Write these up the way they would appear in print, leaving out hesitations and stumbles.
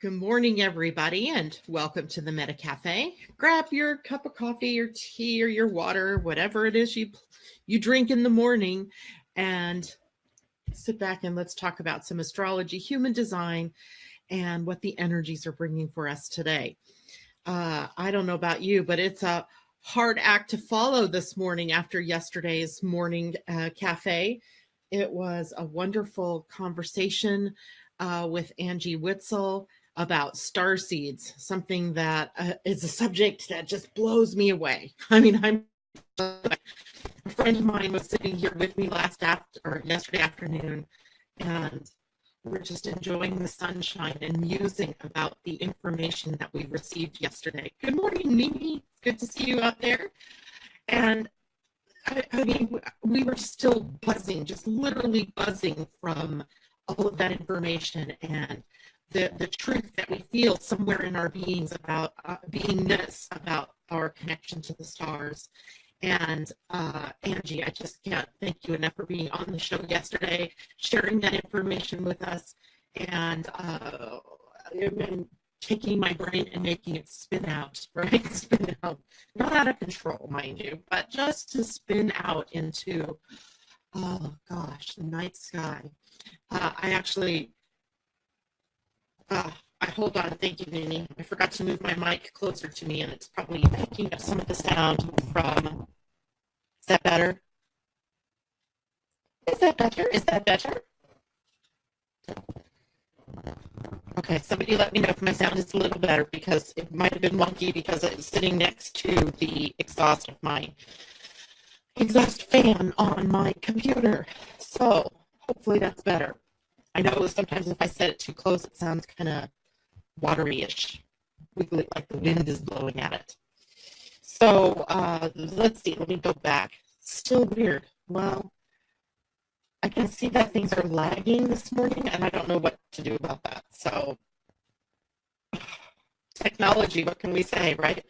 Good morning, everybody, and welcome to the Meta Cafe. Grab your cup of coffee, your tea, or your water, whatever it is you drink in the morning, and sit back and let's talk about some astrology, human design, and what the energies are bringing for us today. I don't know about you, but it's a hard act to follow this morning after yesterday's morning cafe. It was a wonderful conversation with Angie Witzel about star seeds, something that is a subject that just blows me away. I mean, a friend of mine was sitting here with me yesterday afternoon, and we're just enjoying the sunshine and musing about the information that we received yesterday. Good morning, Mimi. It's good to see you out there. And I mean, we were still buzzing, just literally buzzing from all of that information and the truth that we feel somewhere in our beings about beingness, about our connection to the stars. And Angie, I just can't thank you enough for being on the show yesterday, sharing that information with us, and taking my brain and making it spin out, right? Spin out, not out of control, mind you, but just to spin out into, oh gosh, the night sky. Hold on, thank you, Mimi. I forgot to move my mic closer to me, and it's probably picking up some of the sound from. Is that better? Is that better? Is that better? Okay, somebody let me know if my sound is a little better, because it might have been wonky because it was sitting next to the exhaust fan on my computer. So hopefully that's better. I know sometimes if I set it too close, it sounds kind of watery-ish, wiggly, like the wind is blowing at it. So let's see, let me go back. Still weird. Well, I can see that things are lagging this morning, and I don't know what to do about that. So technology, what can we say, right?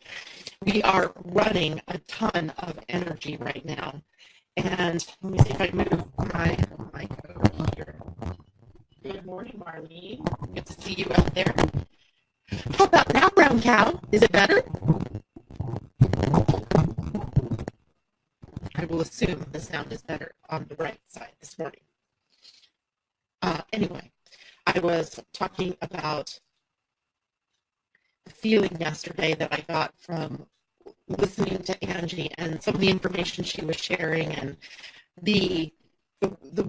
We are running a ton of energy right now. And let me see if I move my mic over here. Good morning, Marlene. Good to see you out there. How about now, brown cow? Is it better? I will assume the sound is better on the right side this morning. Anyway, I was talking about the feeling yesterday that I got from listening to Angie and some of the information she was sharing, and the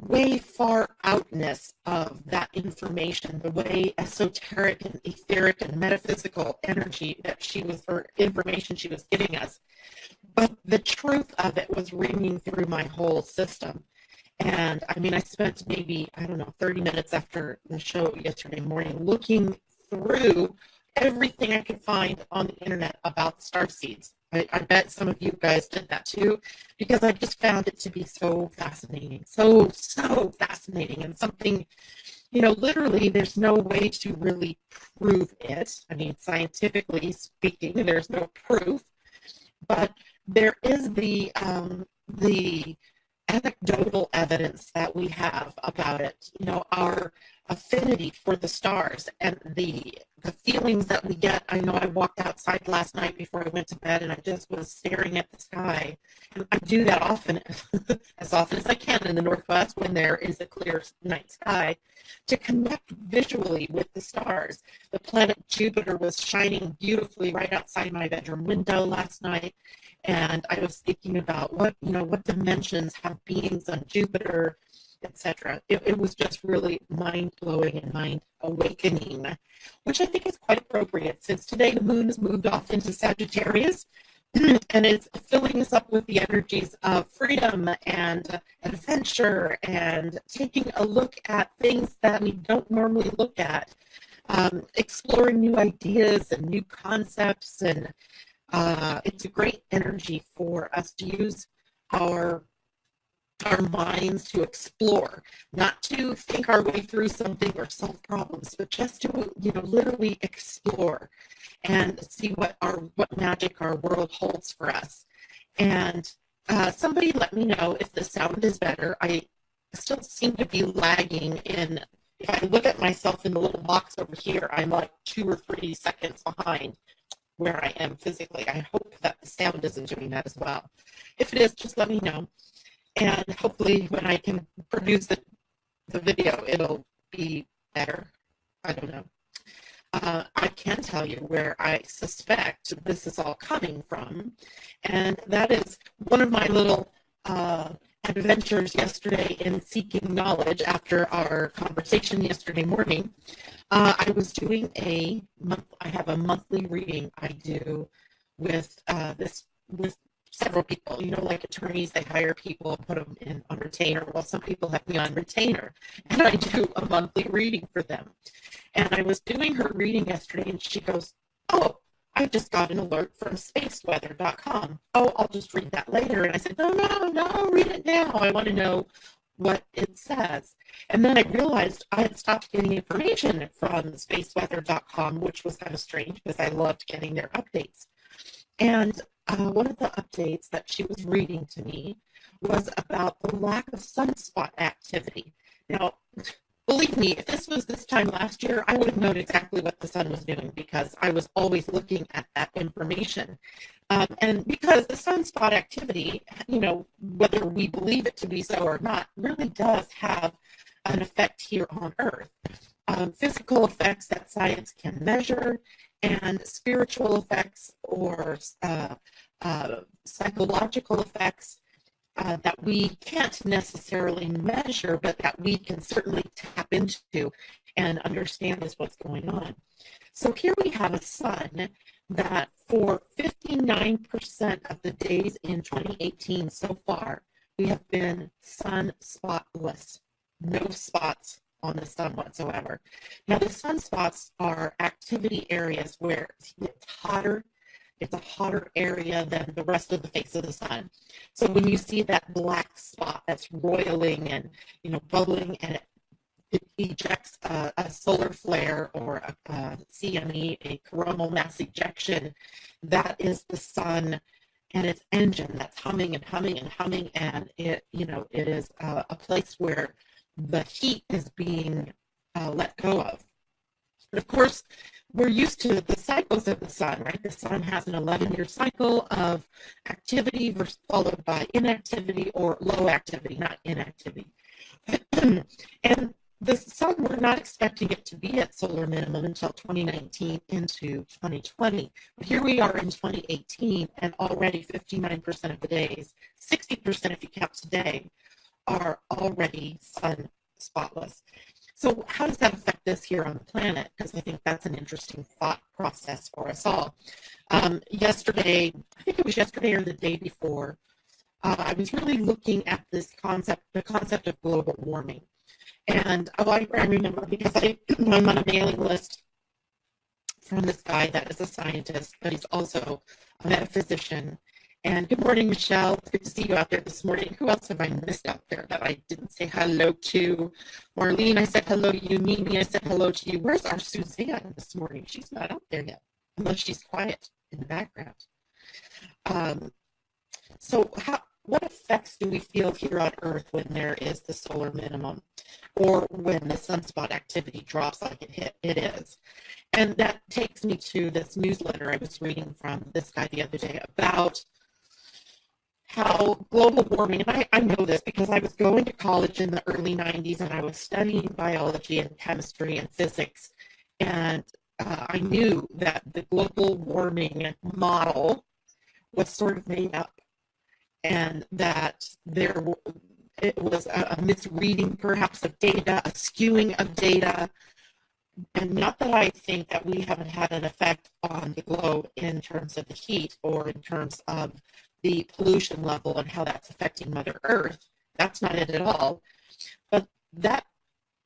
way far outness of that information, the way esoteric and etheric and metaphysical energy that information she was giving us. But the truth of it was ringing through my whole system. And I mean, I spent maybe, 30 minutes after the show yesterday morning looking through everything I could find on the internet about starseeds. I bet some of you guys did that too, because I just found it to be so fascinating, so fascinating, and something, literally there's no way to really prove it. I mean, scientifically speaking, there's no proof, but there is the anecdotal evidence that we have about it, our affinity for the stars and the feelings that we get. I know I walked outside last night before I went to bed, and I just was staring at the sky. And I do that often, as often as I can in the Northwest when there is a clear night sky, to connect visually with the stars. The planet Jupiter was shining beautifully right outside my bedroom window last night. And I was thinking about what dimensions have beings on Jupiter, etc. It was just really mind-blowing and mind-awakening, which I think is quite appropriate since today the moon has moved off into Sagittarius, and it's filling us up with the energies of freedom and adventure and taking a look at things that we don't normally look at, exploring new ideas and new concepts, and it's a great energy for us to use our minds to explore, not to think our way through something or solve problems, but just to literally explore and see what magic our world holds for us. And somebody let me know if the sound is better. I still seem to be lagging in if I look at myself in the little box over here, I'm like 2 or 3 seconds behind where I am physically. I hope that the sound isn't doing that as well. If it is, just let me know. And hopefully when I can produce the video, it'll be better. I don't know. I can tell you where I suspect this is all coming from, and that is one of my little adventures yesterday in seeking knowledge after our conversation yesterday morning. I was doing I have a monthly reading I do with several people, like attorneys. They hire people and put them on retainer. Well, some people have me on retainer, and I do a monthly reading for them. And I was doing her reading yesterday, and she goes, "Oh, I just got an alert from spaceweather.com. Oh, I'll just read that later." And I said, no, read it now. I want to know what it says. And then I realized I had stopped getting information from spaceweather.com, which was kind of strange because I loved getting their updates. And one of the updates that she was reading to me was about the lack of sunspot activity. Now, believe me, if this was this time last year, I would have known exactly what the sun was doing because I was always looking at that information. And because the sunspot activity, whether we believe it to be so or not, really does have an effect here on Earth. Physical effects that science can measure, and spiritual effects or psychological effects that we can't necessarily measure, but that we can certainly tap into and understand is what's going on. So here we have a sun that for 59% of the days in 2018 so far, we have been sun spotless. No spots on the sun whatsoever. Now, the sunspots are activity areas where it's hotter. It's a hotter area than the rest of the face of the sun. So when you see that black spot that's roiling and bubbling, and it ejects a solar flare or a CME, a coronal mass ejection, that is the sun and its engine that's humming and humming and humming, and it is a place where the heat is being let go of. But of course, we're used to the cycles of the sun, right? The sun has an 11-year cycle of activity followed by inactivity or low activity, not inactivity. And the sun, we're not expecting it to be at solar minimum until 2019 into 2020. But here we are in 2018, and already 59% of the days, 60% if you count today, are already sun spotless. So how does that affect us here on the planet? Because I think that's an interesting thought process for us all. Yesterday, I think it was yesterday or the day before, I was really looking at the concept of global warming. And I remember because I'm on a mailing list from this guy that is a scientist, but he's also a metaphysician. And good morning, Michelle. It's good to see you out there this morning. Who else have I missed out there that I didn't say hello to? Marlene, I said hello to you. Mimi, I said hello to you. Where's our Suzanne this morning? She's not out there yet, unless she's quiet in the background. So what effects do we feel here on Earth when there is the solar minimum, or when the sunspot activity drops like it is? And that takes me to this newsletter I was reading from this guy the other day about how global warming, and I know this because I was going to college in the early 90s and I was studying biology and chemistry and physics, and I knew that the global warming model was sort of made up, and that it was a misreading perhaps of data, a skewing of data. And not that I think that we haven't had an effect on the globe in terms of the heat or in terms of the pollution level and how that's affecting Mother Earth. That's not it at all. But that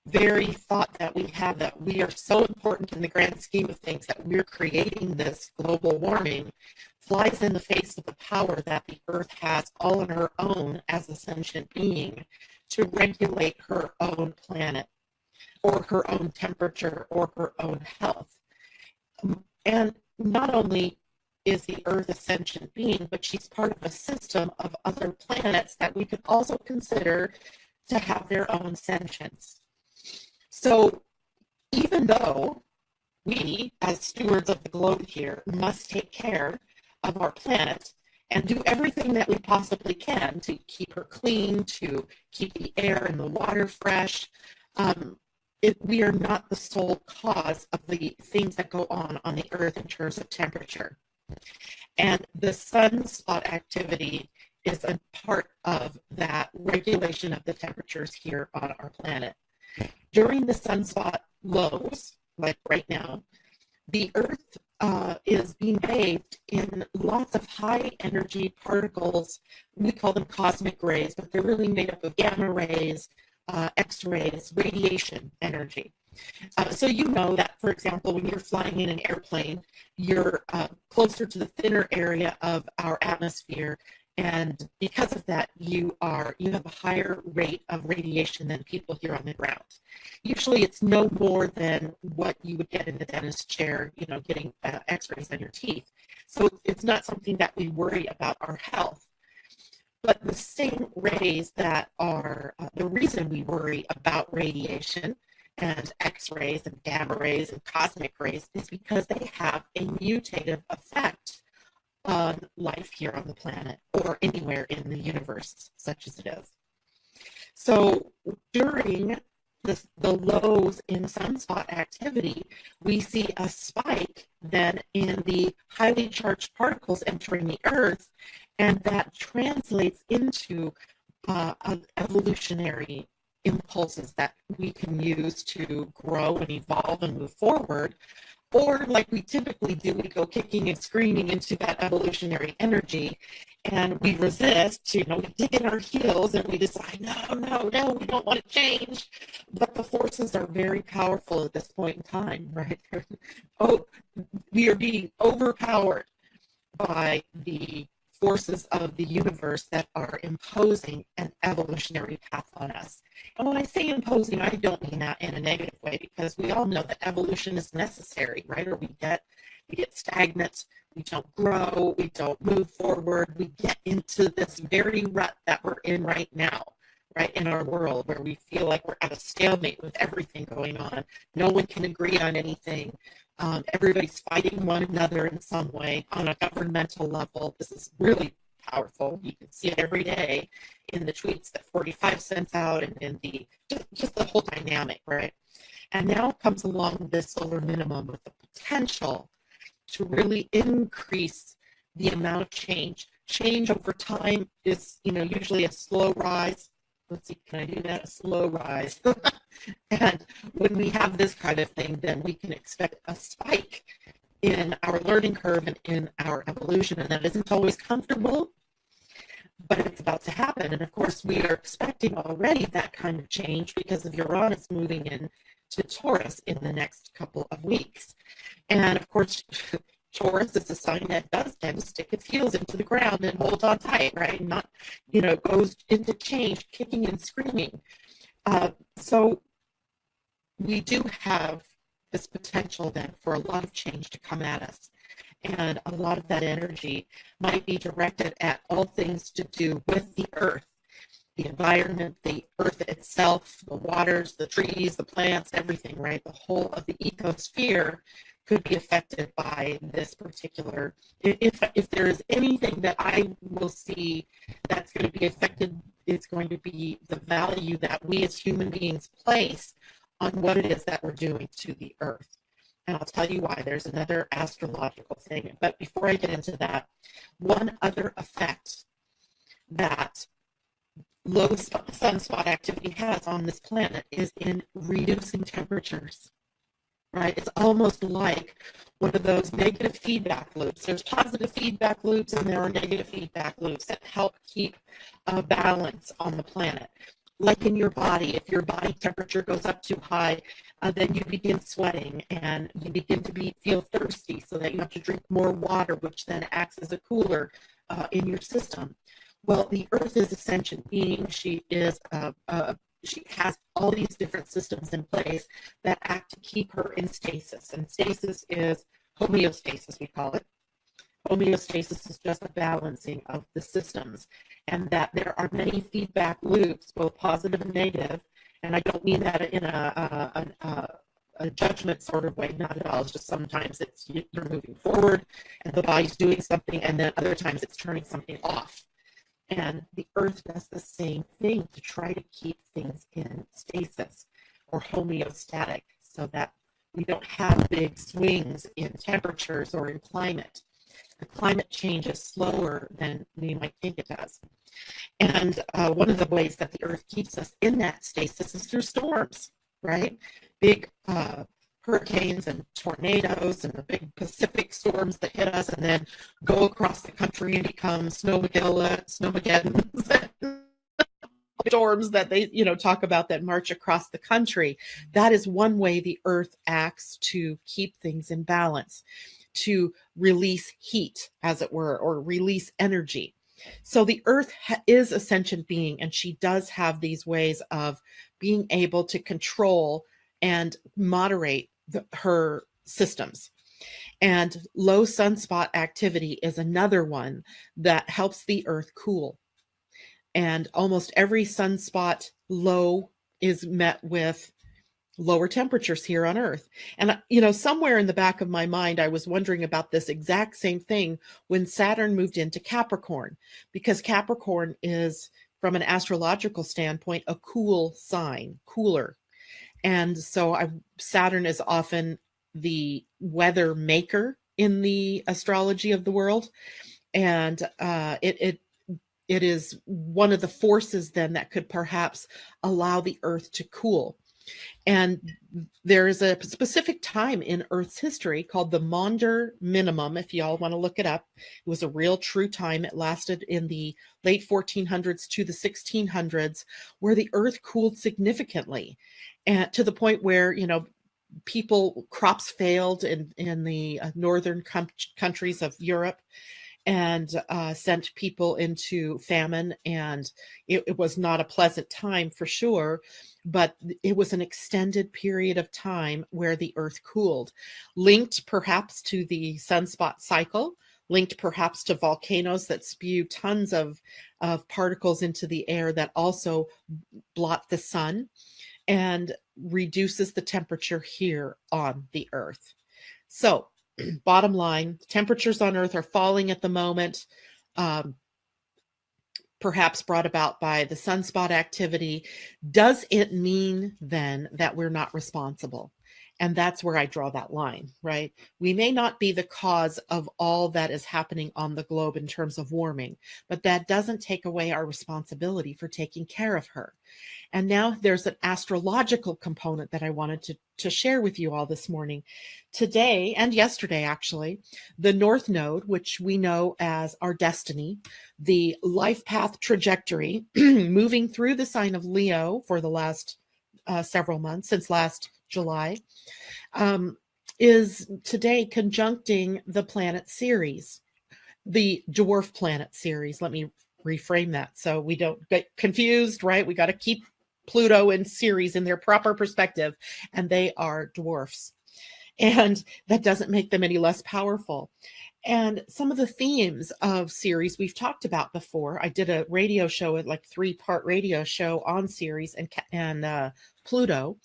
very thought that we have, that we are so important in the grand scheme of things, that we're creating this global warming, flies in the face of the power that the Earth has all on her own as a sentient being to regulate her own planet, or her own temperature, or her own health. And not only is the Earth a sentient being, but she's part of a system of other planets that we could also consider to have their own sentience. So even though we, as stewards of the globe here, must take care of our planet and do everything that we possibly can to keep her clean, to keep the air and the water fresh, we are not the sole cause of the things that go on the Earth in terms of temperature. And the sunspot activity is a part of that regulation of the temperatures here on our planet. During the sunspot lows, like right now, the Earth is being bathed in lots of high energy particles. We call them cosmic rays, but they're really made up of gamma rays, X-rays, radiation energy. So you know that, for example, when you're flying in an airplane, you're closer to the thinner area of our atmosphere, and because of that, you have a higher rate of radiation than people here on the ground. Usually, it's no more than what you would get in the dentist chair, getting X-rays on your teeth. So it's not something that we worry about our health. But the same rays that are the reason we worry about radiation and X-rays and gamma rays and cosmic rays is because they have a mutative effect on life here on the planet or anywhere in the universe, such as it is. So during the lows in sunspot activity, we see a spike then in the highly charged particles entering the Earth, and that translates into evolutionary impulses that we can use to grow and evolve and move forward. Or like we typically do, we go kicking and screaming into that evolutionary energy and we resist, we dig in our heels and we decide, no, we don't want to change. But the forces are very powerful at this point in time, right? We are being overpowered by the forces of the universe that are imposing an evolutionary path on us. And when I say imposing, I don't mean that in a negative way, because we all know that evolution is necessary, right? Or we get stagnant, we don't grow, we don't move forward, we get into this very rut that we're in right now, right, in our world, where we feel like we're at a stalemate with everything going on. No one can agree on anything. Everybody's fighting one another in some way on a governmental level. This is really powerful. You can see it every day in the tweets that 45 cents out and in the just the whole dynamic, right? And now comes along this solar minimum with the potential to really increase the amount of change. Change over time is, usually a slow rise. Let's see, can I do that? A slow rise. And when we have this kind of thing, then we can expect a spike in our learning curve and in our evolution. And that isn't always comfortable, but it's about to happen. And of course, we are expecting already that kind of change because of Uranus moving into Taurus in the next couple of weeks. And of course, Taurus is a sign that does tend to stick its heels into the ground and hold on tight, right? Not, goes into change, kicking and screaming. So we do have this potential then for a lot of change to come at us. And a lot of that energy might be directed at all things to do with the Earth, the environment, the Earth itself, the waters, the trees, the plants, everything, right? The whole of the ecosphere could be affected by this particular, if there is anything that I will see that's going to be affected, it's going to be the value that we as human beings place on what it is that we're doing to the Earth. And I'll tell you why. There's another astrological thing. But before I get into that, one other effect that low sunspot activity has on this planet is in reducing temperatures. Right? It's almost like one of those negative feedback loops. There's positive feedback loops and there are negative feedback loops that help keep a balance on the planet. Like in your body, if your body temperature goes up too high, then you begin sweating and you begin to feel thirsty, so that you have to drink more water, which then acts as a cooler in your system. Well, the Earth is a sentient being. She has all these different systems in place that act to keep her in stasis. And stasis is homeostasis, we call it. Homeostasis is just a balancing of the systems, and that there are many feedback loops, both positive and negative, And I don't mean that in a judgment sort of way, not at all. It's just sometimes you're moving forward and the body's doing something, and then other times it's turning something off. And the earth does the same thing to try to keep things in stasis or homeostatic so that we don't have big swings in temperatures or in climate. The climate change is slower than we might think it does. And one of the ways that the earth keeps us in that stasis is through storms, right? Big hurricanes and tornadoes and the big Pacific storms that hit us and then go across the country and become snowmageddons, storms that they talk about that march across the country. That is one way the earth acts to keep things in balance, to release heat, as it were, or release energy. So the earth is a sentient being, and she does have these ways of being able to control and moderate her systems. And low sunspot activity is another one that helps the earth cool. And almost every sunspot low is met with lower temperatures here on Earth. And, somewhere in the back of my mind, I was wondering about this exact same thing when Saturn moved into Capricorn, because Capricorn is, from an astrological standpoint, a cool sign, cooler. And so Saturn is often the weather maker in the astrology of the world. And it is one of the forces then that could perhaps allow the earth to cool. And there is a specific time in Earth's history called the Maunder Minimum, if y'all want to look it up. It was a real true time. It lasted in the late 1400s to the 1600s, where the earth cooled significantly, and to the point where, crops failed in the northern countries of Europe, and sent people into famine. And it was not a pleasant time for sure, but it was an extended period of time where the earth cooled, linked perhaps to the sunspot cycle, linked perhaps to volcanoes that spew tons of particles into the air that also blot the sun and reduces the temperature here on the earth. So bottom line, temperatures on Earth are falling at the moment, perhaps brought about by the sunspot activity. Does it mean then that we're not responsible? And that's where I draw that line, right? We may not be the cause of all that is happening on the globe in terms of warming, but that doesn't take away our responsibility for taking care of her. And now there's an astrological component that I wanted to share with you all this morning. Today and yesterday, actually, the North Node, which we know as our destiny, the life path trajectory, moving through the sign of Leo for the last several months, since last July, is today conjuncting the planet Ceres, the dwarf planet Ceres. Let me reframe that so we don't get confused, right? We got to keep Pluto and Ceres in their proper perspective, and they are dwarfs. And that doesn't make them any less powerful. And some of the themes of Ceres we've talked about before. I did a radio show, like 3-part radio show on Ceres and Pluto.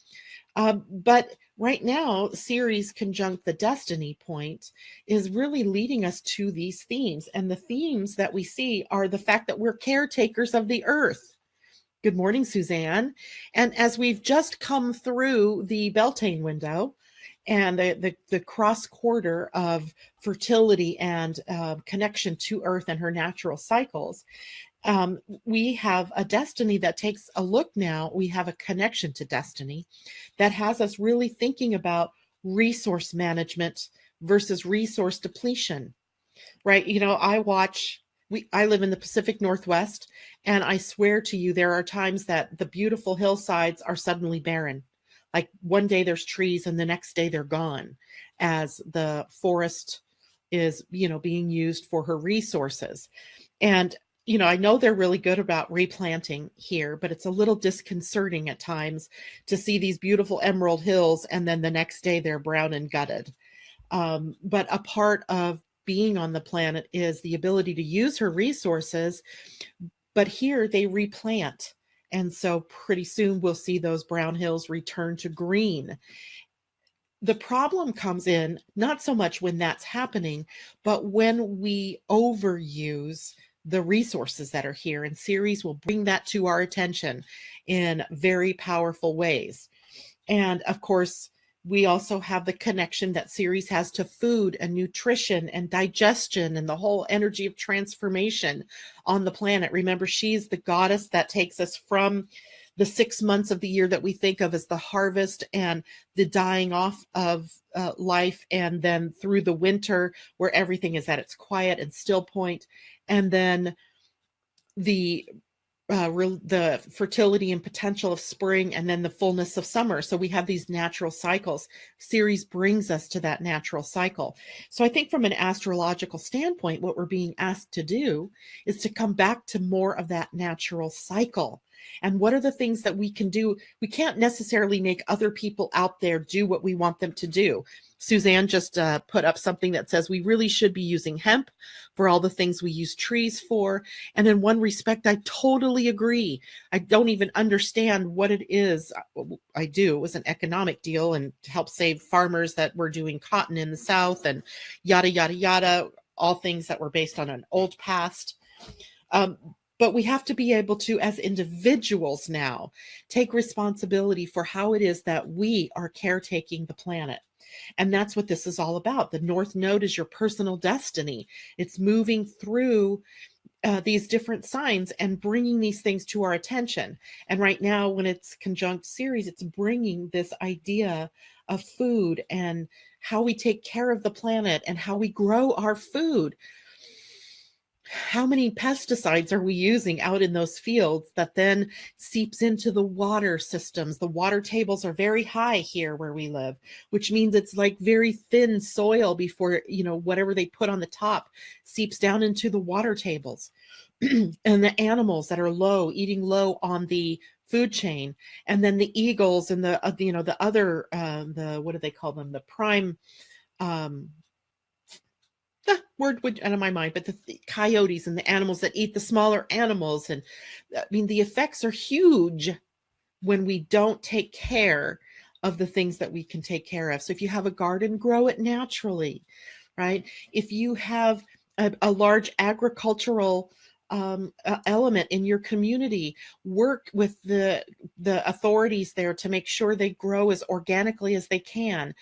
But right now, Ceres conjunct the destiny point is really leading us to these themes. And the themes that we see are the fact that we're caretakers of the earth. Good morning, Suzanne. And as we've just come through the Beltane window and the cross quarter of fertility and connection to Earth and her natural cycles, we have a destiny that takes a look now. We have a connection to destiny that has us really thinking about resource management versus resource depletion, right? I live in the Pacific Northwest, and I swear to you, there are times that the beautiful hillsides are suddenly barren. Like one day there's trees and the next day they're gone, as the forest is, being used for her resources. And, I know they're really good about replanting here, but it's a little disconcerting at times to see these beautiful emerald hills and then the next day they're brown and gutted. But a part of being on the planet is the ability to use her resources, but here they replant And so pretty soon we'll see those brown hills return to green. The problem comes in not so much when that's happening, but when we overuse the resources that are here. And Ceres will bring that to our attention in very powerful ways. And of course, we also have the connection that Ceres has to food and nutrition and digestion and the whole energy of transformation on the planet. Remember, she's the goddess that takes us from the 6 months of the year that we think of as the harvest and the dying off of life, and then through the winter where everything is at its quiet and still point, and then the the fertility and potential of spring, and then the fullness of summer. So we have these natural cycles. Ceres brings us to that natural cycle. So I think from an astrological standpoint, what we're being asked to do is to come back to more of that natural cycle. And what are the things that we can do? We can't necessarily make other people out there do what we want them to do. Suzanne just put up something that says we really should be using hemp for all the things we use trees for. And in one respect, I totally agree. I don't even understand what it is. I do. It was an economic deal and to help save farmers that were doing cotton in the South and yada, yada, yada, all things that were based on an old past. But we have to be able to, as individuals now, take responsibility for how it is that we are caretaking the planet. And that's what this is all about. The North Node is your personal destiny. It's moving through these different signs and bringing these things to our attention. And right now, when it's conjunct Ceres, it's bringing this idea of food and how we take care of the planet and how we grow our food. How many pesticides are we using out in those fields that then seeps into the water systems? The water tables are very high here where we live, which means it's like very thin soil before, whatever they put on the top seeps down into the water tables. And the animals that are low, eating low on the food chain, and then the eagles and the other, what do they call them? The prime, the word went out of my mind, but the coyotes and the animals that eat the smaller animals. And I mean, the effects are huge when we don't take care of the things that we can take care of. So if you have a garden, grow it naturally, right? If you have a large agricultural element in your community, work with the authorities there to make sure they grow as organically as they can.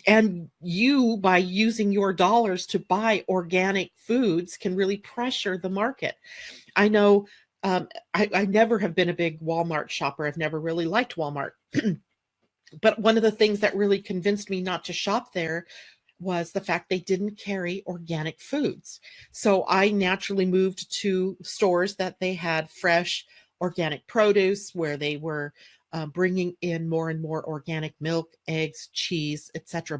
And you, by using your dollars to buy organic foods, can really pressure the market. I know I never have been a big Walmart shopper. I've never really liked Walmart. But one of the things that really convinced me not to shop there was the fact they didn't carry organic foods. So I naturally moved to stores that they had fresh organic produce, where they were bringing in more and more organic milk, eggs, cheese, etc.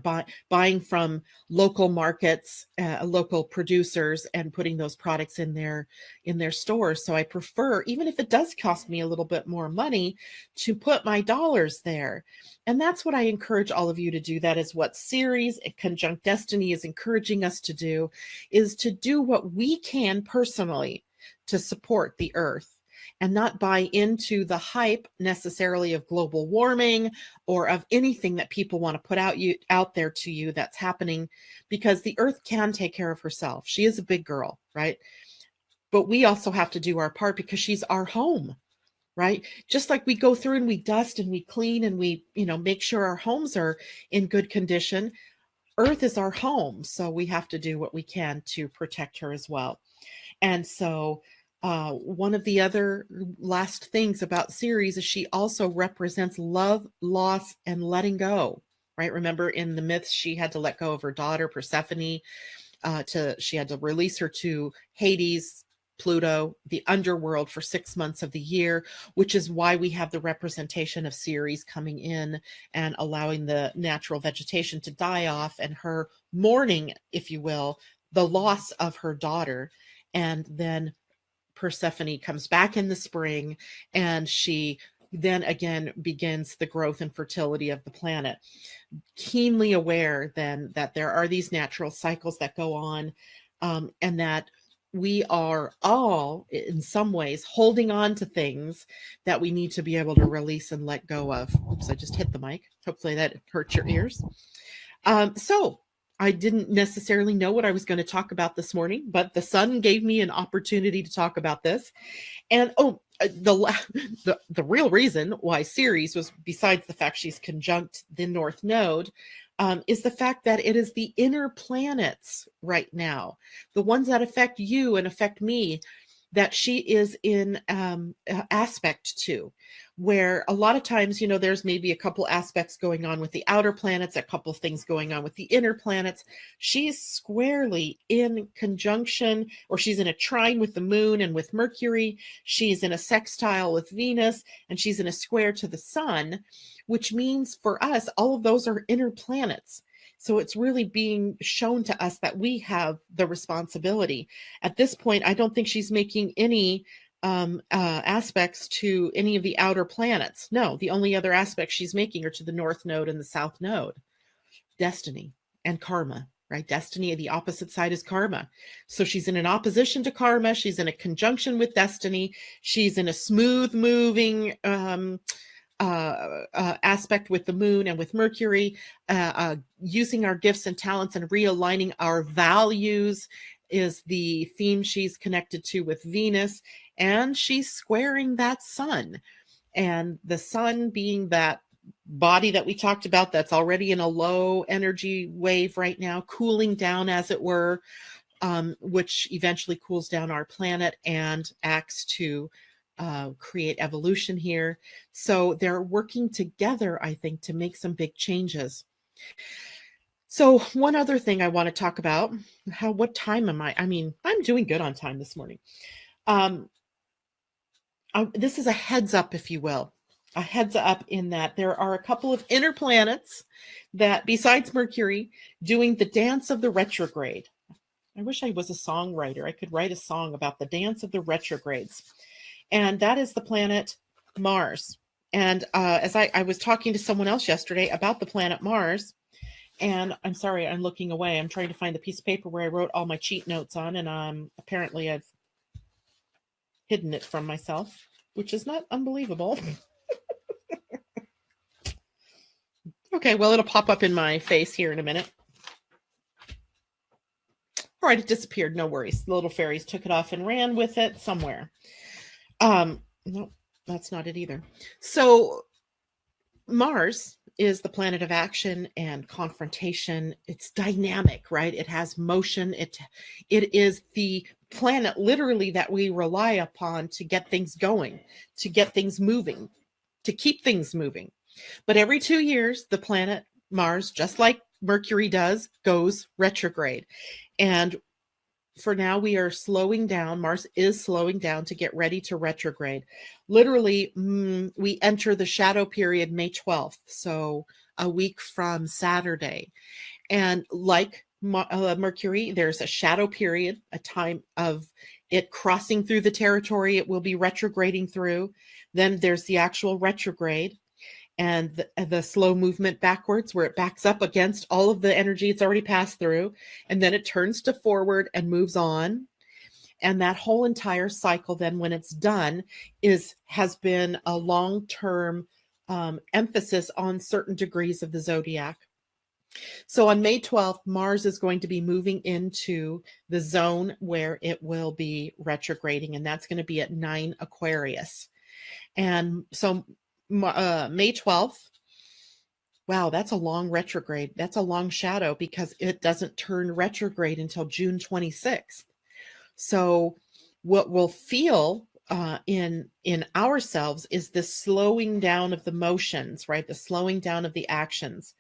Buying from local markets, local producers, and putting those products in their stores. So I prefer, even if it does cost me a little bit more money, to put my dollars there. And that's what I encourage all of you to do. That is what Ceres and Conjunct Destiny is encouraging us to do, is to do what we can personally to support the earth, and not buy into the hype necessarily of global warming or of anything that people want to put out there to you that's happening, because the earth can take care of herself. She is a big girl, right? But we also have to do our part, because she's our home, right? Just like we go through and we dust and we clean and we, make sure our homes are in good condition. Earth is our home. So we have to do what we can to protect her as well. And so one of the other last things about Ceres is she also represents love, loss, and letting go, right? Remember, in the myths, she had to let go of her daughter, Persephone. She had to release her to Hades, Pluto, the underworld, for 6 months of the year, which is why we have the representation of Ceres coming in and allowing the natural vegetation to die off, and her mourning, if you will, the loss of her daughter. And then Persephone comes back in the spring, and she then again begins the growth and fertility of the planet. Keenly aware then that there are these natural cycles that go on, and that we are all in some ways holding on to things that we need to be able to release and let go of. Oops, I just hit the mic. Hopefully that hurt your ears. So I didn't necessarily know what I was going to talk about this morning, but the sun gave me an opportunity to talk about this. And the real reason why Ceres was, besides the fact she's conjunct the North Node, is the fact that it is the inner planets right now, the ones that affect you and affect me, that she is in aspect to, where a lot of times, there's maybe a couple aspects going on with the outer planets, a couple things going on with the inner planets. She's squarely in conjunction, or she's in a trine with the moon and with Mercury. She's in a sextile with Venus, and she's in a square to the sun, which means for us, all of those are inner planets. So it's really being shown to us that we have the responsibility. At this point, I don't think she's making any aspects to any of the outer planets. No, the only other aspects she's making are to the North Node and the South Node. Destiny and karma, right? Destiny, the opposite side is karma. So she's in an opposition to karma. She's in a conjunction with destiny. She's in a smooth moving aspect with the moon and with Mercury, using our gifts and talents and realigning our values is the theme she's connected to with Venus, and she's squaring that sun. And the sun being that body that we talked about that's already in a low energy wave right now, cooling down as it were, which eventually cools down our planet and acts to create evolution here. So they're working together, I think, to make some big changes. So one other thing I want to talk about, what time am I? I mean, I'm doing good on time this morning. This is a heads up, if you will, a heads up in that there are a couple of inner planets that, besides Mercury, doing the dance of the retrograde. I wish I was a songwriter. I could write a song about the dance of the retrogrades. And that is the planet Mars. And as I was talking to someone else yesterday about the planet Mars, and I'm sorry, I'm looking away. I'm trying to find the piece of paper where I wrote all my cheat notes on, and apparently I've hidden it from myself, which is not unbelievable. Okay, well, it'll pop up in my face here in a minute. All right, it disappeared. No worries. The little fairies took it off and ran with it somewhere. No, that's not it either. So Mars is the planet of action and confrontation. It's dynamic, right? It has motion. It is the planet literally that we rely upon to get things going, to get things moving, to keep things moving. But every 2 years, the planet Mars, just like Mercury does, goes retrograde. And for now, we are slowing down. Mars is slowing down to get ready to retrograde. Literally, we enter the shadow period May 12th, so a week from Saturday. And like Mercury, there's a shadow period, a time of it crossing through the territory it will be retrograding through. Then there's the actual retrograde and the slow movement backwards where it backs up against all of the energy it's already passed through. And then it turns to forward and moves on. And that whole entire cycle then, when it's done, has been a long-term emphasis on certain degrees of the zodiac. So on May 12th, Mars is going to be moving into the zone where it will be retrograding, and that's going to be at 9 Aquarius. And so May 12th, wow, that's a long retrograde. That's a long shadow because it doesn't turn retrograde until June 26th. So what we'll feel in ourselves is the slowing down of the motions, right? The slowing down of the actions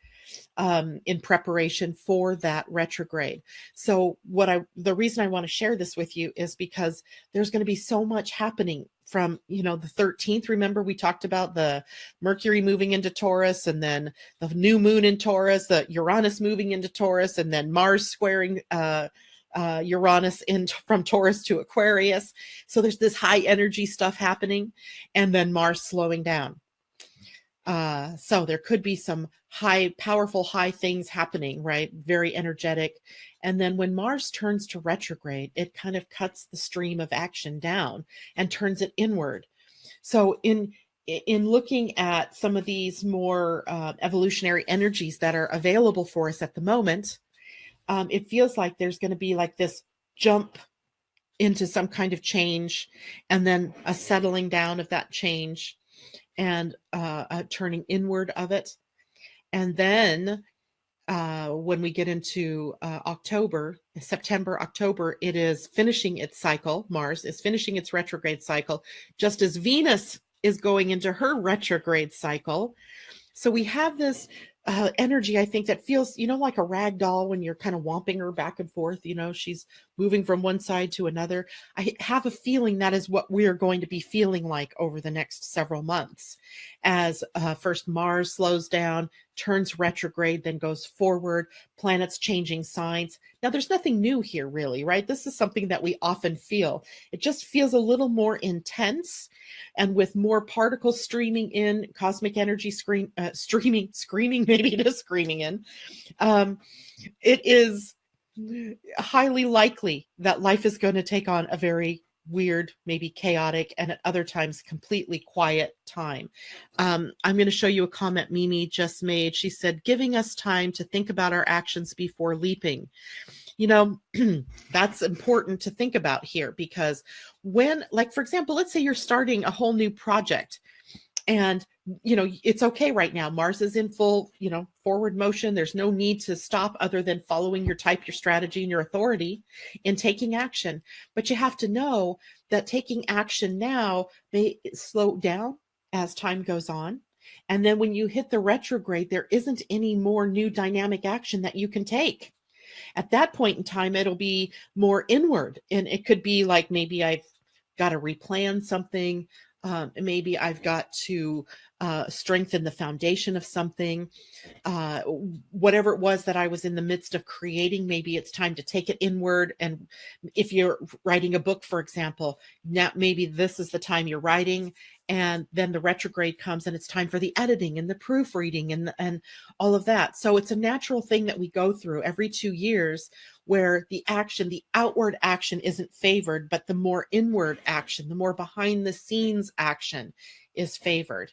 in preparation for that retrograde. So the reason I want to share this with you is because there's going to be so much happening from, the 13th. Remember, we talked about the Mercury moving into Taurus, and then the new moon in Taurus, the Uranus moving into Taurus, and then Mars squaring Uranus from Taurus to Aquarius. So there's this high energy stuff happening, and then Mars slowing down. So there could be some powerful high things happening, right? Very energetic. And then when Mars turns to retrograde, it kind of cuts the stream of action down and turns it inward. So in looking at some of these more evolutionary energies that are available for us at the moment, it feels like there's going to be like this jump into some kind of change, and then a settling down of that change, and a turning inward of it. And then when we get into September, October, it is finishing its cycle. Mars is finishing its retrograde cycle, just as Venus is going into her retrograde cycle. So we have this energy, I think, that feels, like a rag doll when you're kind of womping her back and forth. She's moving from one side to another. I have a feeling that is what we are going to be feeling like over the next several months, as first Mars slows down, turns retrograde, then goes forward, planets changing signs. Now, there's nothing new here, really, right? This is something that we often feel. It just feels a little more intense, and with more particles streaming in, cosmic energy screaming, maybe it is screaming in. It is highly likely that life is going to take on a very weird, maybe chaotic, and at other times completely quiet time. I'm going to show you a comment Mimi just made. She said, giving us time to think about our actions before leaping. That's important to think about here, because when, like, for example, let's say you're starting a whole new project, and it's okay right now. Mars is in full, forward motion. There's no need to stop other than following your type, your strategy, and your authority in taking action. But you have to know that taking action now may slow down as time goes on. And then when you hit the retrograde, there isn't any more new dynamic action that you can take. At that point in time, it'll be more inward. And it could be like, maybe I've got to replan something. Maybe I've got to strengthen the foundation of something. Whatever it was that I was in the midst of creating, maybe it's time to take it inward. And if you're writing a book, for example, now maybe this is the time you're writing, and then the retrograde comes and it's time for the editing and the proofreading and all of that. So it's a natural thing that we go through every 2 years, where the outward action isn't favored, but the more inward action, the more behind the scenes action is favored.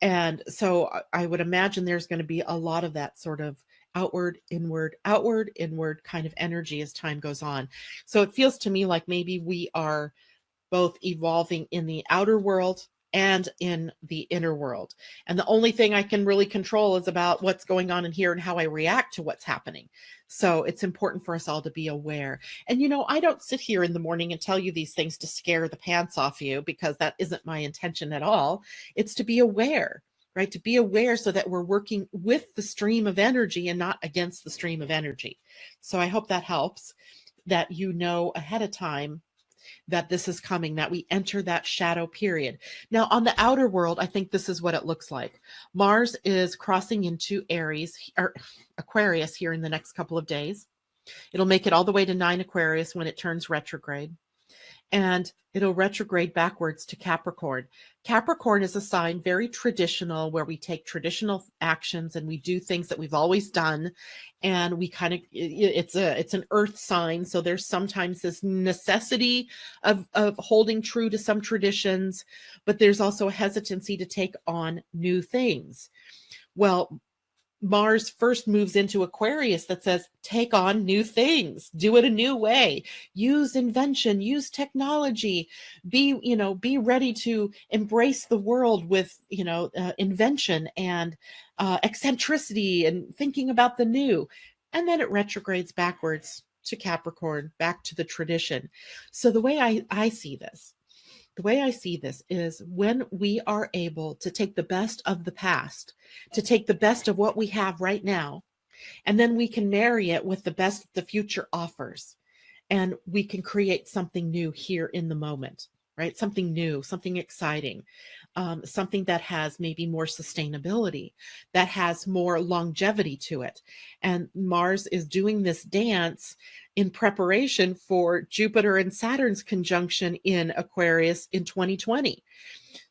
And so I would imagine there's going to be a lot of that sort of outward, inward kind of energy as time goes on. So it feels to me like maybe we are both evolving in the outer world and in the inner world. And the only thing I can really control is about what's going on in here and how I react to what's happening. So it's important for us all to be aware. And, I don't sit here in the morning and tell you these things to scare the pants off you, because that isn't my intention at all. It's to be aware, right? To be aware so that we're working with the stream of energy and not against the stream of energy. So I hope that helps, that ahead of time that this is coming, that we enter that shadow period. Now, on the outer world, I think this is what it looks like. Mars is crossing into Aquarius here in the next couple of days. It'll make it all the way to 9 Aquarius when it turns retrograde. And it'll retrograde backwards to Capricorn. Capricorn is a sign very traditional, where we take traditional actions and we do things that we've always done. And we it's an earth sign. So there's sometimes this necessity of holding true to some traditions, but there's also a hesitancy to take on new things. Well, Mars first moves into Aquarius that says, take on new things, do it a new way, use invention, use technology, be ready to embrace the world with, invention and eccentricity and thinking about the new. And then it retrogrades backwards to Capricorn, back to the tradition. So the way I see this, is when we are able to take the best of the past, to take the best of what we have right now, and then we can marry it with the best the future offers, and we can create something new here in the moment, right? Something new, something exciting, something that has maybe more sustainability, that has more longevity to it. And Mars is doing this dance in preparation for Jupiter and Saturn's conjunction in Aquarius in 2020.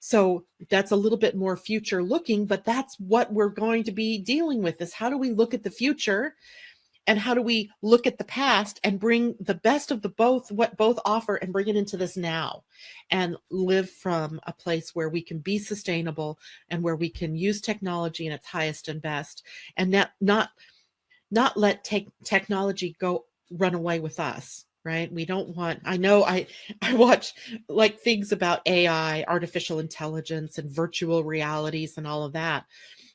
So that's a little bit more future looking, but that's what we're going to be dealing with, is how do we look at the future and how do we look at the past and bring the best of the both, what both offer, and bring it into this now and live from a place where we can be sustainable and where we can use technology in its highest and best, and not let technology go run away with us. Right? We don't want, I know I watch like things about AI, artificial intelligence, and virtual realities and all of that.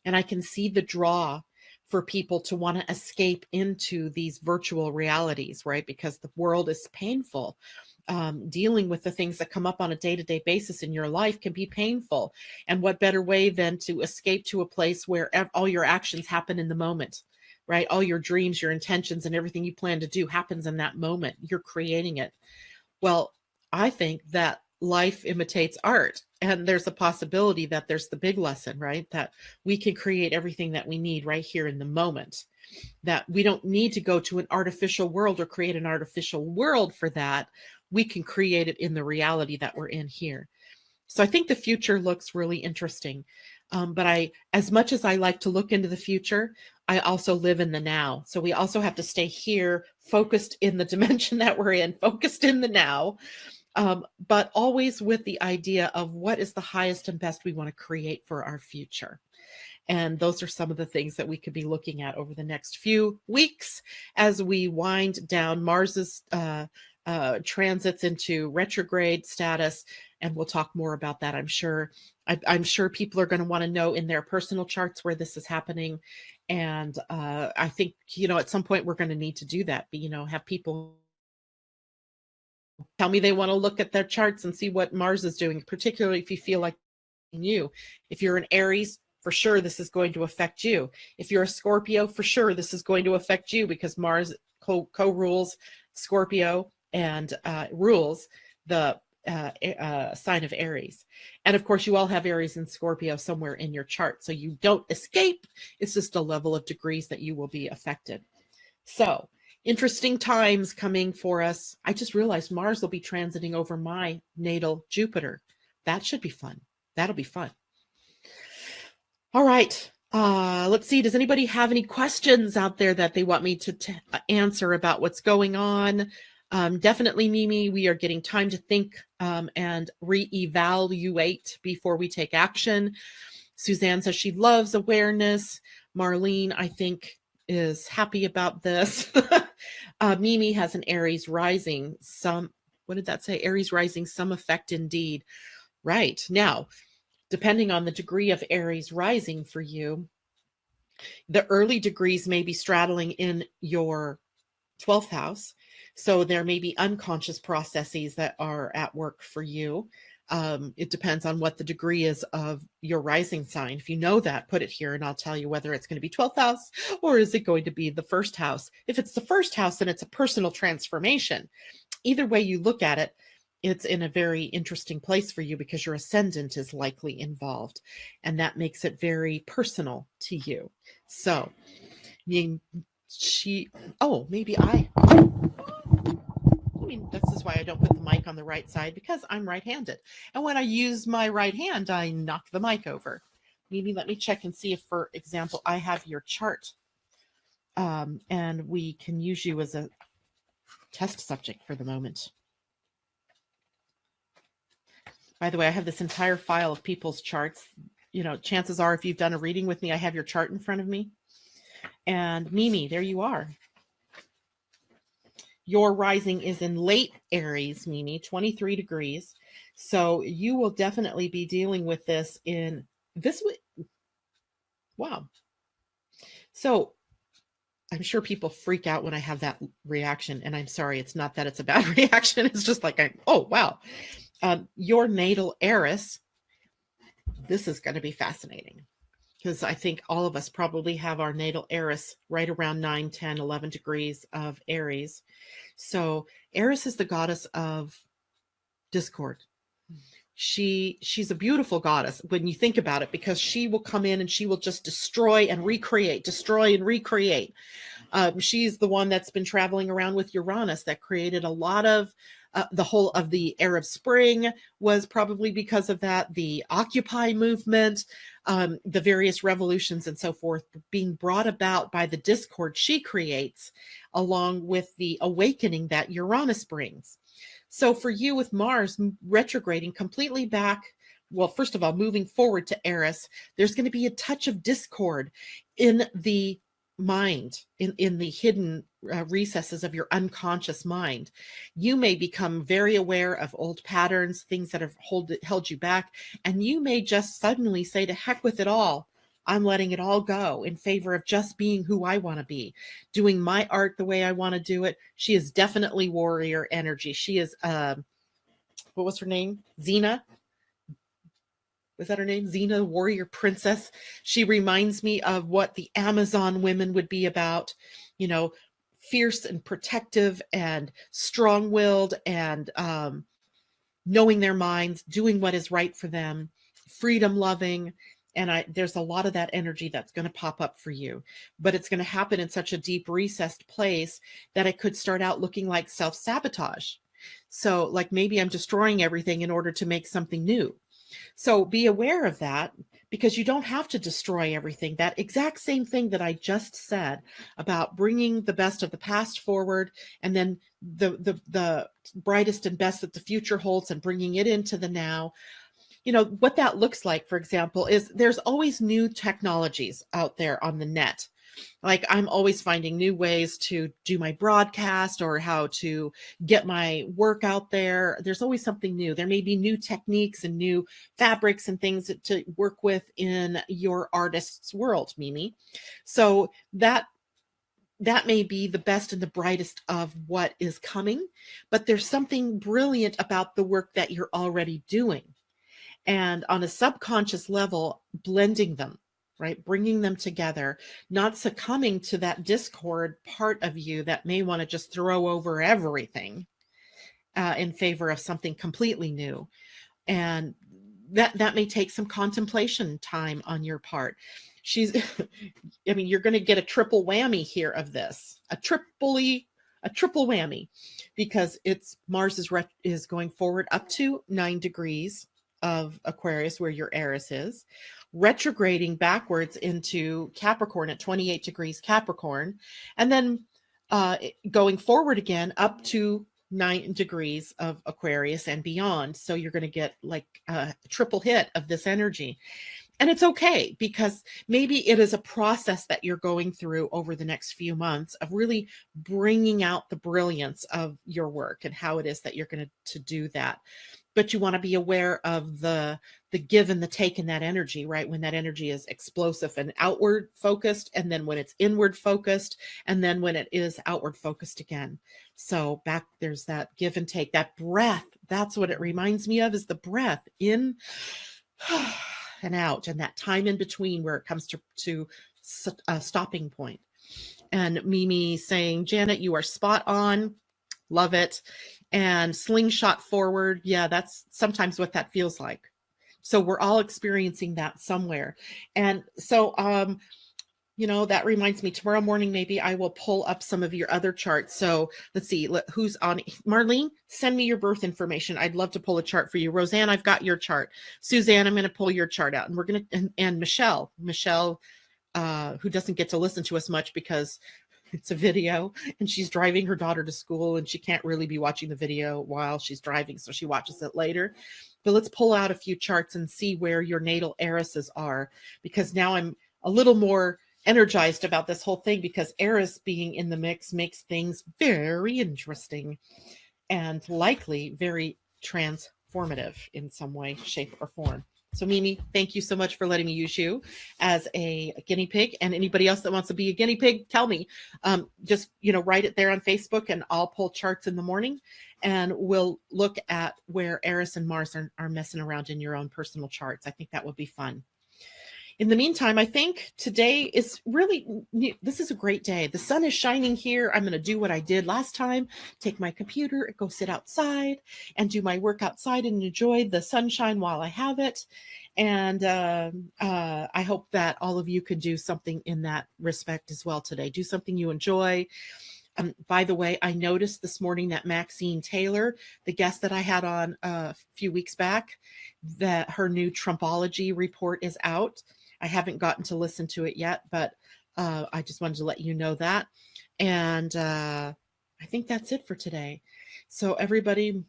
And I can see the draw for people to want to escape into these virtual realities, right? Because the world is painful. Dealing with the things that come up on a day-to-day basis in your life can be painful. And what better way than to escape to a place where all your actions happen in the moment, right? All your dreams, your intentions, and everything you plan to do happens in that moment. You're creating it. Well, I think that life imitates art, and there's a possibility that there's the big lesson, right? That we can create everything that we need right here in the moment, that we don't need to go to an artificial world or create an artificial world for that. We can create it in the reality that we're in here. So I think the future looks really interesting. But as much as I like to look into the future, I also live in the now. So we also have to stay here, focused in the dimension that we're in, focused in the now, but always with the idea of what is the highest and best we want to create for our future. And those are some of the things that we could be looking at over the next few weeks as we wind down Mars's transits into retrograde status. And we'll talk more about that, I'm sure. I'm sure people are going to want to know in their personal charts where this is happening. And I think, at some point we're going to need to do that. But, have people tell me they want to look at their charts and see what Mars is doing, particularly if you feel like you. If you're an Aries, for sure this is going to affect you. If you're a Scorpio, for sure this is going to affect you, because Mars co-rules Scorpio and rules the sign of Aries. And of course, you all have Aries and Scorpio somewhere in your chart, so you don't escape. It's just a level of degrees that you will be affected. So interesting times coming for us. I just realized Mars will be transiting over my natal Jupiter. That should be fun. That'll be fun. All right. Let's see. Does anybody have any questions out there that they want me to answer about what's going on? Definitely, Mimi, we are getting time to think and reevaluate before we take action. Suzanne says she loves awareness. Marlene, I think, is happy about this. Mimi has an Aries rising. What did that say? Aries rising, some effect indeed. Right. Now, depending on the degree of Aries rising for you, the early degrees may be straddling in your 12th house. So there may be unconscious processes that are at work for you. It depends on what the degree is of your rising sign. If you know that, put it here and I'll tell you whether it's going to be 12th house or is it going to be the first house. If it's the first house, then it's a personal transformation. Either way you look at it, it's in a very interesting place for you because your ascendant is likely involved, and that makes it very personal to you. So, maybe this is why I don't put the mic on the right side, because I'm right-handed. And when I use my right hand, I knock the mic over. Maybe let me check and see if, for example, I have your chart. And we can use you as a test subject for the moment. By the way, I have this entire file of people's charts. Chances are if you've done a reading with me, I have your chart in front of me. And Mimi, there you are. Your rising is in late Aries, Mimi, 23 degrees. So you will definitely be dealing with this in this week. Wow. So I'm sure people freak out when I have that reaction. And I'm sorry, it's not that it's a bad reaction. It's just like, oh, wow. Your natal Eris, this is going to be fascinating, because I think all of us probably have our natal Eris right around 9, 10, 11 degrees of Aries. So Eris is the goddess of discord. She's a beautiful goddess when you think about it, because she will come in and she will just destroy and recreate. She's the one that's been traveling around with Uranus that created a lot of the whole of the Arab Spring was probably because of that. The Occupy movement, the various revolutions and so forth being brought about by the discord she creates, along with the awakening that Uranus brings. So for you with Mars retrograding completely back, well, first of all, moving forward to Eris, there's going to be a touch of discord in the mind, in the hidden recesses of your unconscious mind. You may become very aware of old patterns, things that have held you back, and you may just suddenly say, to heck with it all. I'm letting it all go in favor of just being who I want to be, doing my art the way I want to do it. She is definitely warrior energy. She is, what was her name? Xena? Was that her name? Xena, warrior princess. She reminds me of what the Amazon women would be about, you know, fierce and protective and strong-willed and knowing their minds, doing what is right for them, freedom loving. And there's a lot of that energy that's going to pop up for you, but it's going to happen in such a deep recessed place that it could start out looking like self-sabotage. So like maybe I'm destroying everything in order to make something new. So be aware of that, because you don't have to destroy everything. That exact same thing that I just said about bringing the best of the past forward, and then the brightest and best that the future holds and bringing it into the now. You know, what that looks like, for example, is there's always new technologies out there on the net. Like I'm always finding new ways to do my broadcast or how to get my work out there. There's always something new. There may be new techniques and new fabrics and things to work with in your artist's world, Mimi. So that may be the best and the brightest of what is coming, but there's something brilliant about the work that you're already doing. And on a subconscious level, blending them, right? Bringing them together, not succumbing to that discord part of you that may want to just throw over everything in favor of something completely new. And that may take some contemplation time on your part. I mean, you're going to get a triple whammy here of this, a triple whammy, because Mars is going forward up to 9 degrees of Aquarius, where your Eris is, retrograding backwards into Capricorn at 28 degrees Capricorn, and then going forward again up to 9 degrees of Aquarius and beyond. So you're going to get like a triple hit of this energy. And it's okay, because maybe it is a process that you're going through over the next few months of really bringing out the brilliance of your work and how it is that you're going to do that. But you want to be aware of the give and the take in that energy, right? When that energy is explosive and outward focused, and then when it's inward focused, and then when it is outward focused again. So there's that give and take, that breath. That's what it reminds me of, is the breath in and out, and that time in between where it comes to a stopping point. And Mimi saying, Janet, you are spot on. Love it. And slingshot forward. Yeah, that's sometimes what that feels like. So we're all experiencing that somewhere. And so, that reminds me, tomorrow morning, maybe I will pull up some of your other charts. So let's see who's on. Marlene, send me your birth information. I'd love to pull a chart for you. Roseanne, I've got your chart. Suzanne, I'm going to pull your chart out, and we're going to, and Michelle, who doesn't get to listen to us much because it's a video and she's driving her daughter to school and she can't really be watching the video while she's driving. So she watches it later. But let's pull out a few charts and see where your natal Erises are, because now I'm a little more energized about this whole thing, because Eris being in the mix makes things very interesting and likely very transformative in some way, shape, or form. So Mimi, thank you so much for letting me use you as a guinea pig. And anybody else that wants to be a guinea pig, tell me. Just, write it there on Facebook, and I'll pull charts in the morning, and we'll look at where Eris and Mars are messing around in your own personal charts. I think that would be fun. In the meantime, I think today is this is a great day. The sun is shining here. I'm going to do what I did last time, take my computer and go sit outside and do my work outside and enjoy the sunshine while I have it. And I hope that all of you could do something in that respect as well today. Do something you enjoy. By the way, I noticed this morning that Maxine Taylor, the guest that I had on a few weeks back, that her new Trumpology report is out. I haven't gotten to listen to it yet, but I just wanted to let you know that. And I think that's it for today. So everybody,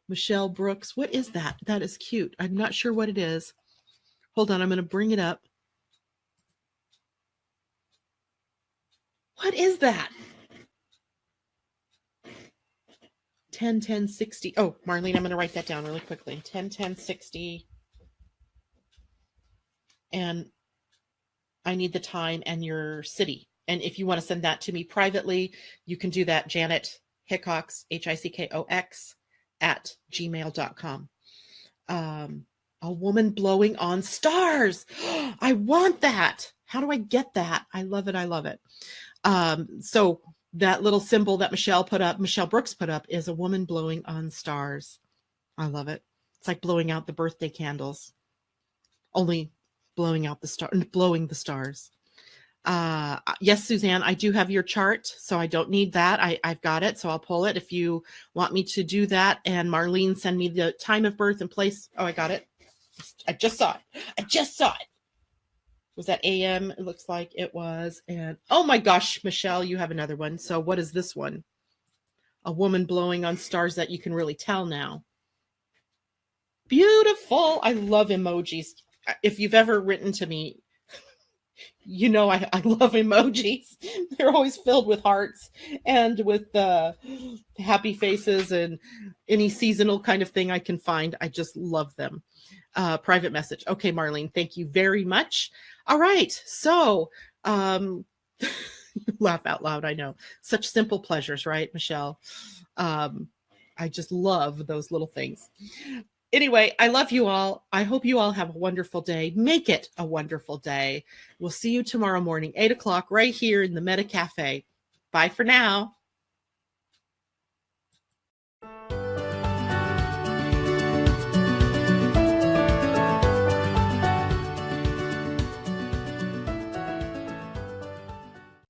Michelle Brooks, what is that? That is cute. I'm not sure what it is. Hold on, I'm going to bring it up. What is that? 10 10 60. Oh, Marlene, I'm going to write that down really quickly. 10 10 60. And I need the time and your city. And if you want to send that to me privately, you can do that. Janet Hickox, Hickox at gmail.com. A woman blowing on stars. I want that. How do I get that? I love it. I love it. So that little symbol that Michelle Brooks put up, is a woman blowing on stars. I love it. It's like blowing out the birthday candles, only blowing the stars. Yes, Suzanne, I do have your chart, so I don't need that. I've got it, so I'll pull it if you want me to do that. And Marlene, send me the time of birth and place. Oh, I got it. I just saw it. Was that AM? It looks like it was. And oh my gosh, Michelle, you have another one. So what is this one? A woman blowing on stars that you can really tell now. Beautiful. I love emojis. If you've ever written to me, you know I love emojis. They're always filled with hearts and with happy faces and any seasonal kind of thing I can find. I just love them. Private message. Okay, Marlene, thank you very much. All right. So laugh out loud. I know. Such simple pleasures, right, Michelle? I just love those little things. Anyway, I love you all. I hope you all have a wonderful day. Make it a wonderful day. We'll see you tomorrow morning, 8 o'clock, right here in the Meta Cafe. Bye for now.